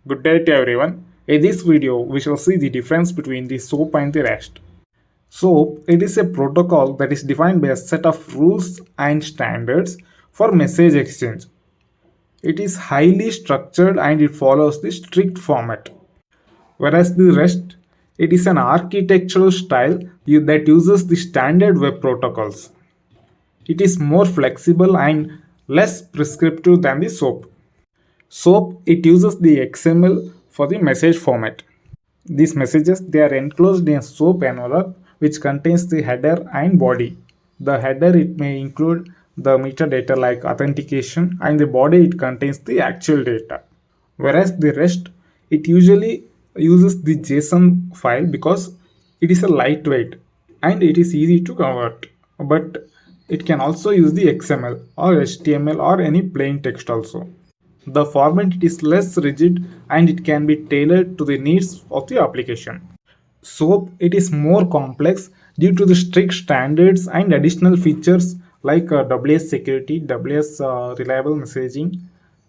Good day to everyone. In this video, we shall see the difference between the SOAP and the REST. SOAP, it is a protocol that is defined by a set of rules and standards for message exchange. It is highly structured and it follows the strict format. Whereas the REST, it is an architectural style that uses the standard web protocols. It is more flexible and less prescriptive than the SOAP. SOAP, it uses the XML for the message format. These messages, they are enclosed in a SOAP envelope which contains the header and body. The header, it may include the metadata like authentication, and the body, it contains the actual data. Whereas the REST, it usually uses the JSON file because it is a lightweight and it is easy to convert. But it can also use the XML or HTML or any plain text also. The format is less rigid and it can be tailored to the needs of the application. SOAP, it is more complex due to the strict standards and additional features like WS security, WS reliable messaging,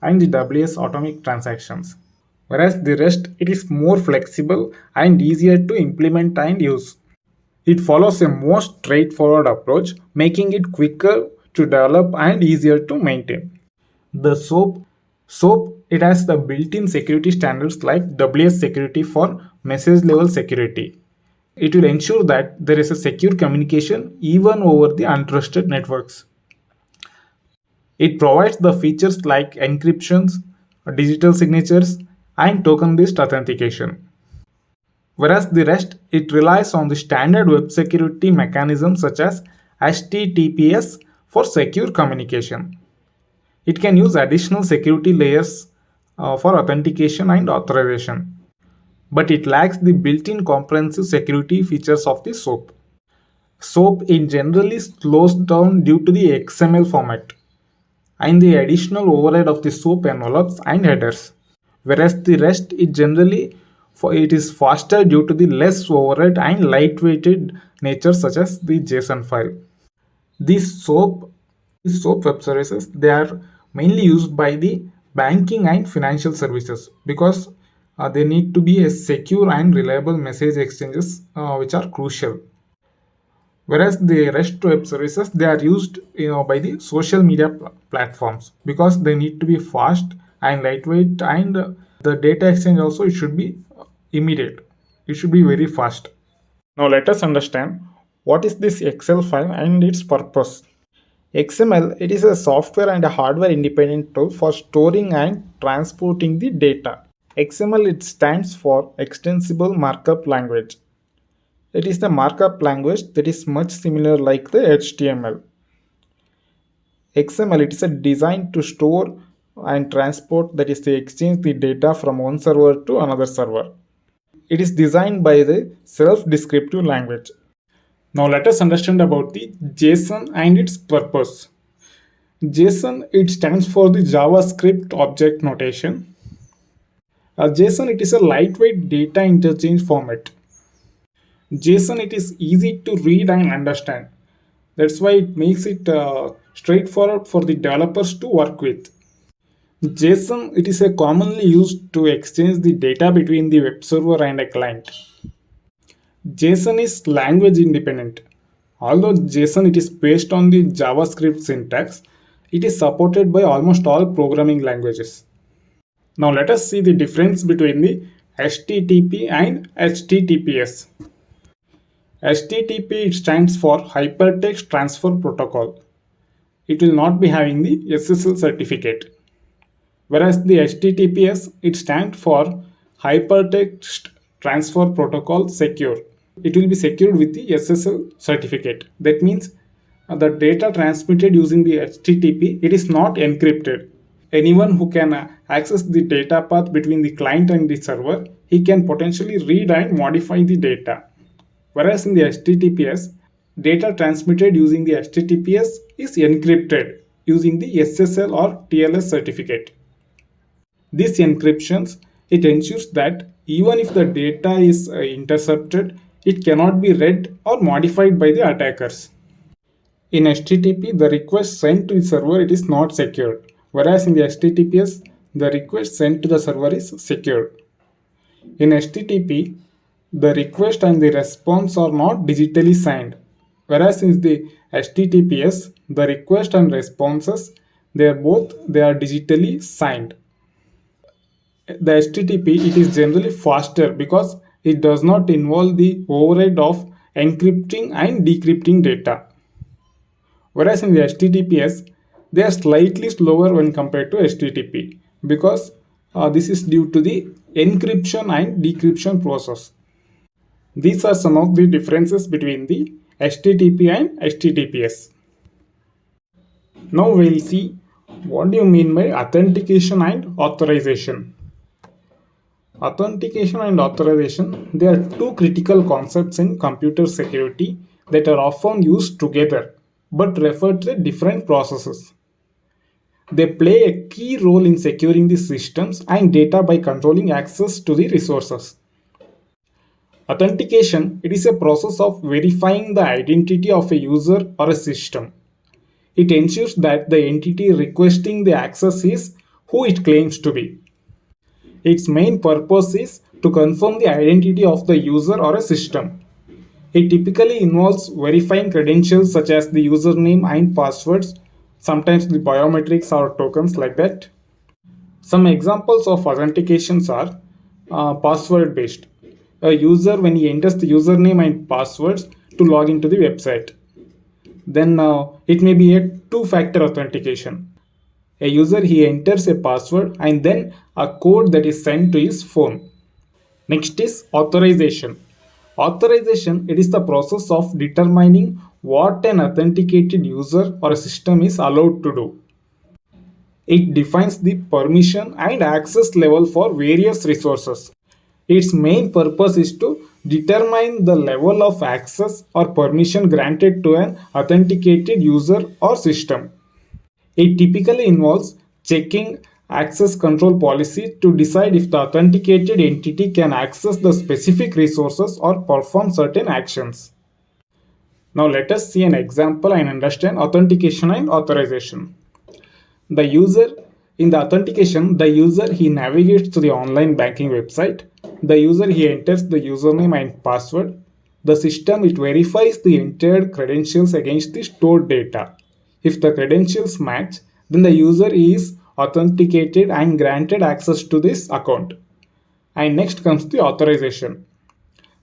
and the WS atomic transactions. Whereas the REST, it is more flexible and easier to implement and use. It follows a more straightforward approach, making it quicker to develop and easier to maintain. The SOAP, it has the built-in security standards like WS security for message level security. It will ensure that there is a secure communication even over the untrusted networks. It provides the features like encryptions, digital signatures, and token-based authentication. Whereas the REST, it relies on the standard web security mechanisms such as HTTPS for secure communication. It can use additional security layers for authentication and authorization, but it lacks the built-in comprehensive security features of the SOAP. SOAP in generally slows down due to the XML format and the additional overhead of the SOAP envelopes and headers, whereas the REST it is faster due to the less overhead and lightweighted nature such as the JSON file. These SOAP web services, they are mainly used by the banking and financial services because they need to be a secure and reliable message exchanges which are crucial. Whereas the REST web services, they are used by the social media platforms because they need to be fast and lightweight, and the data exchange also, it should be immediate. It should be very fast. Now let us understand what is this Excel file and its purpose. XML, it is a software and a hardware independent tool for storing and transporting the data. XML, it stands for Extensible Markup Language. It is the markup language that is much similar like the HTML. XML, it is a designed to store and transport, that is to exchange the data from one server to another server. It is designed by the self-descriptive language. Now let us understand about the JSON and its purpose. JSON, it stands for the JavaScript Object Notation. JSON, it is a lightweight data interchange format. JSON, it is easy to read and understand. That's why it makes it straightforward for the developers to work with. JSON, it is a commonly used to exchange the data between the web server and a client. JSON is language independent. Although JSON, it is based on the JavaScript syntax, it is supported by almost all programming languages. Now let us see the difference between the HTTP and HTTPS. HTTP, it stands for Hypertext Transfer Protocol. It will not be having the SSL certificate. Whereas the HTTPS, it stands for Hypertext Transfer Protocol Secure. It will be secured with the SSL certificate. That means the data transmitted using the HTTP, it is not encrypted. Anyone who can access the data path between the client and the server, he can potentially read and modify the data. Whereas in the HTTPS, data transmitted using the HTTPS is encrypted using the SSL or TLS certificate. These encryptions, it ensures that even if the data is intercepted, it cannot be read or modified by the attackers. In HTTP, the request sent to the server, it is not secured. Whereas in the HTTPS, the request sent to the server is secure. In HTTP, the request and the response are not digitally signed, whereas in the HTTPS, the request and responses they are digitally signed. The HTTP it is generally faster because it does not involve the override of encrypting and decrypting data. Whereas in the HTTPS, they are slightly slower when compared to HTTP because this is due to the encryption and decryption process. These are some of the differences between the HTTP and HTTPS. Now we'll see what do you mean by authentication and authorization. Authentication and authorization, they are two critical concepts in computer security that are often used together but refer to different processes. They play a key role in securing the systems and data by controlling access to the resources. Authentication, it is a process of verifying the identity of a user or a system. It ensures that the entity requesting the access is who it claims to be. Its main purpose is to confirm the identity of the user or a system. It typically involves verifying credentials such as the username and passwords, sometimes the biometrics or tokens like that. Some examples of authentications are password based. A user, when he enters the username and passwords to log into the website, then it may be a two-factor authentication. A user he enters a password and then a code that is sent to his phone. Next is authorization. Authorization, it is the process of determining what an authenticated user or a system is allowed to do. It defines the permission and access level for various resources. Its main purpose is to determine the level of access or permission granted to an authenticated user or system. It typically involves checking access control policy to decide if the authenticated entity can access the specific resources or perform certain actions. Now let us see an example and understand authentication and authorization. The user in the authentication, the user he navigates to the online banking website. The user he enters the username and password. The system it verifies the entered credentials against the stored data. If the credentials match, then the user is authenticated and granted access to this account. And next comes the authorization.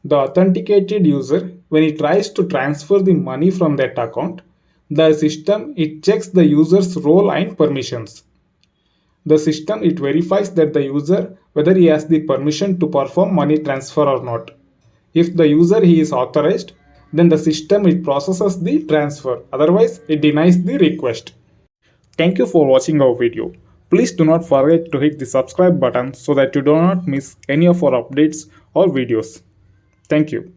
The authenticated user, when he tries to transfer the money from that account, the system it checks the user's role and permissions. The system it verifies that the user whether he has the permission to perform money transfer or not. If the user he is authorized, then the system it processes the transfer. Otherwise, it denies the request. Thank you for watching our video. Please do not forget to hit the subscribe button so that you do not miss any of our updates or videos. Thank you.